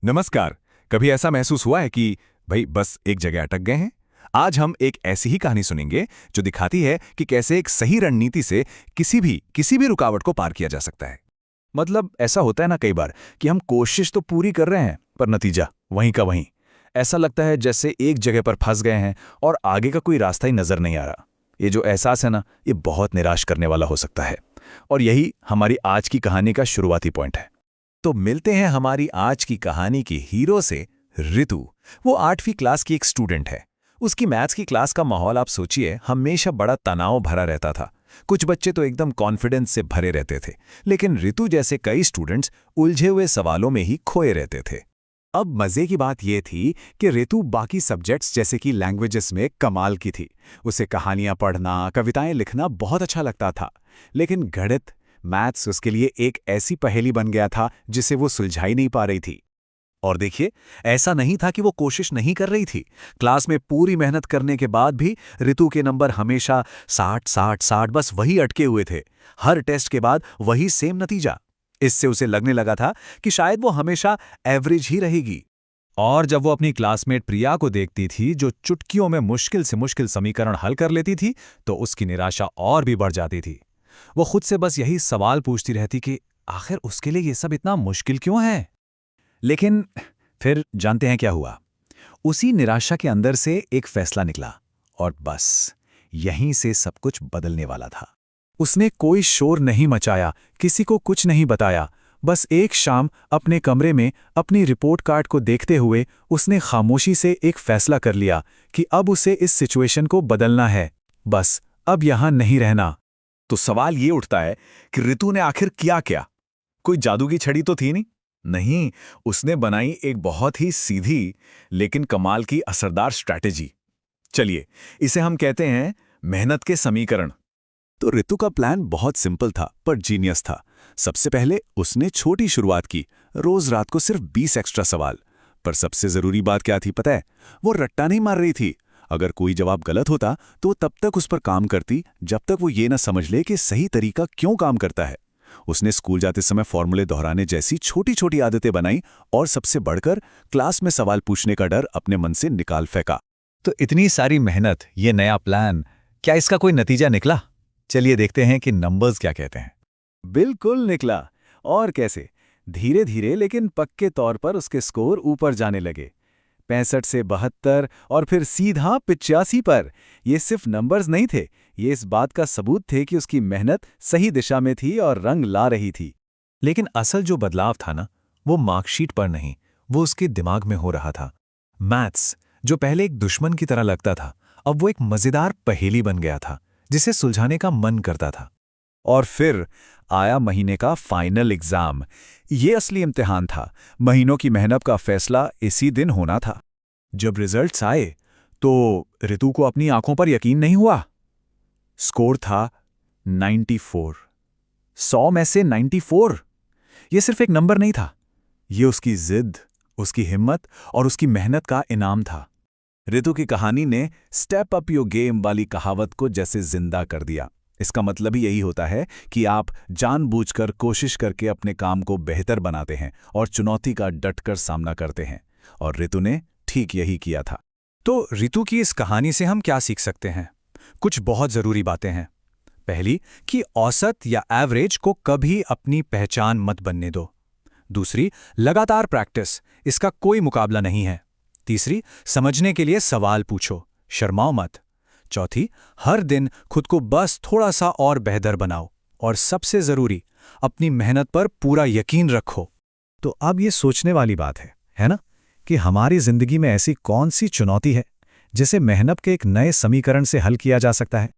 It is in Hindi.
नमस्कार। कभी ऐसा महसूस हुआ है कि भाई बस एक जगह अटक गए हैं? आज हम एक ऐसी ही कहानी सुनेंगे जो दिखाती है कि कैसे एक सही रणनीति से किसी भी रुकावट को पार किया जा सकता है। मतलब ऐसा होता है ना कई बार कि हम कोशिश तो पूरी कर रहे हैं पर नतीजा वहीं का वहीं। ऐसा लगता है जैसे एक जगह पर फंस गए हैं और आगे का कोई रास्ता ही नजर नहीं आ रहा। ये जो एहसास है ना, ये बहुत निराश करने वाला हो सकता है। और यही हमारी आज की कहानी का शुरुआती पॉइंट है। तो मिलते हैं हमारी आज की कहानी की हीरो से, ऋतु। वो 8वीं क्लास की एक स्टूडेंट है। उसकी मैथ्स की क्लास का माहौल आप सोचिए, हमेशा बड़ा तनाव भरा रहता था। कुछ बच्चे तो एकदम कॉन्फिडेंस से भरे रहते थे, लेकिन ऋतु जैसे कई स्टूडेंट्स उलझे हुए सवालों में ही खोए रहते थे। अब मजे की बात यह थी कि ऋतु बाकी सब्जेक्ट्स जैसे कि लैंग्वेजेस में कमाल की थी। उसे कहानियां पढ़ना, कविताएं लिखना बहुत अच्छा लगता था। लेकिन गणित, मैथ्स उसके लिए एक ऐसी पहेली बन गया था जिसे वो सुलझा ही नहीं पा रही थी। और देखिए, ऐसा नहीं था कि वो कोशिश नहीं कर रही थी। क्लास में पूरी मेहनत करने के बाद भी ऋतु के नंबर हमेशा 60-60-60 बस वही अटके हुए थे। हर टेस्ट के बाद वही सेम नतीजा। इससे उसे लगने लगा था कि शायद वो हमेशा एवरेज ही रहेगी। और जब वो अपनी क्लासमेट प्रिया को देखती थी जो चुटकियों में मुश्किल से मुश्किल समीकरण हल कर लेती थी, तो उसकी निराशा और भी बढ़ जाती थी। वो खुद से बस यही सवाल पूछती रहती कि आखिर उसके लिए ये सब इतना मुश्किल क्यों है। लेकिन फिर जानते हैं क्या हुआ? उसी निराशा के अंदर से एक फैसला निकला, और बस यहीं से सब कुछ बदलने वाला था। उसने कोई शोर नहीं मचाया, किसी को कुछ नहीं बताया। बस एक शाम अपने कमरे में अपनी रिपोर्ट कार्ड को देखते हुए उसने खामोशी से एक फैसला कर लिया कि अब उसे इस सिचुएशन को बदलना है। बस अब यहां नहीं रहना। तो सवाल ये उठता है कि ऋतु ने आखिर किया क्या? कोई जादू की छड़ी तो थी नहीं, उसने बनाई एक बहुत ही सीधी लेकिन कमाल की असरदार स्ट्रैटेजी। चलिए, इसे हम कहते हैं मेहनत के समीकरण। तो ऋतु का प्लान बहुत सिंपल था पर जीनियस था। सबसे पहले उसने छोटी शुरुआत की, रोज रात को सिर्फ 20 एक्स्ट्रा सवाल। पर सबसे जरूरी बात क्या थी पता है? वो रट्टा नहीं मार रही थी। अगर कोई जवाब गलत होता तो तब तक उस पर काम करती जब तक वो ये ना समझ ले कि सही तरीका क्यों काम करता है। उसने स्कूल जाते समय फॉर्मूले दोहराने जैसी छोटी छोटी आदतें बनाई, और सबसे बढ़कर क्लास में सवाल पूछने का डर अपने मन से निकाल फेंका। तो इतनी सारी मेहनत, ये नया प्लान, क्या इसका कोई नतीजा निकला? चलिए देखते हैं कि नंबर्स क्या कहते हैं। बिल्कुल निकला। और कैसे? धीरे धीरे लेकिन पक्के तौर पर उसके स्कोर ऊपर जाने लगे। 65 से 72 और फिर सीधा 85 पर। ये सिर्फ नंबर्स नहीं थे, ये इस बात का सबूत थे कि उसकी मेहनत सही दिशा में थी और रंग ला रही थी। लेकिन असल जो बदलाव था ना, वो मार्कशीट पर नहीं, वो उसके दिमाग में हो रहा था। मैथ्स, जो पहले एक दुश्मन की तरह लगता था, अब वो एक मजेदार पहेली बन गया था जिसे सुलझाने का मन करता था। और फिर आया महीने का फाइनल एग्जाम। ये असली इम्तिहान था। महीनों की मेहनत का फैसला इसी दिन होना था। जब रिजल्ट्स आए तो ऋतु को अपनी आंखों पर यकीन नहीं हुआ। स्कोर था 94। 100 में से 94। ये सिर्फ एक नंबर नहीं था, ये उसकी जिद, उसकी हिम्मत और उसकी मेहनत का इनाम था। ऋतु की कहानी ने स्टेप अप योर गेम वाली कहावत को जैसे जिंदा कर दिया। इसका मतलब ही यही होता है कि आप जानबूझकर कोशिश करके अपने काम को बेहतर बनाते हैं और चुनौती का डटकर सामना करते हैं। और ऋतु ने ठीक यही किया था। तो ऋतु की इस कहानी से हम क्या सीख सकते हैं? कुछ बहुत जरूरी बातें हैं। पहली, कि औसत या एवरेज को कभी अपनी पहचान मत बनने दो। दूसरी, लगातार प्रैक्टिस, इसका कोई मुकाबला नहीं है। तीसरी, समझने के लिए सवाल पूछो, शर्माओ मत। चौथी, हर दिन खुद को बस थोड़ा सा और बेहतर बनाओ। और सबसे जरूरी, अपनी मेहनत पर पूरा यकीन रखो। तो अब ये सोचने वाली बात है ना, कि हमारी जिंदगी में ऐसी कौन सी चुनौती है जिसे मेहनत के एक नए समीकरण से हल किया जा सकता है?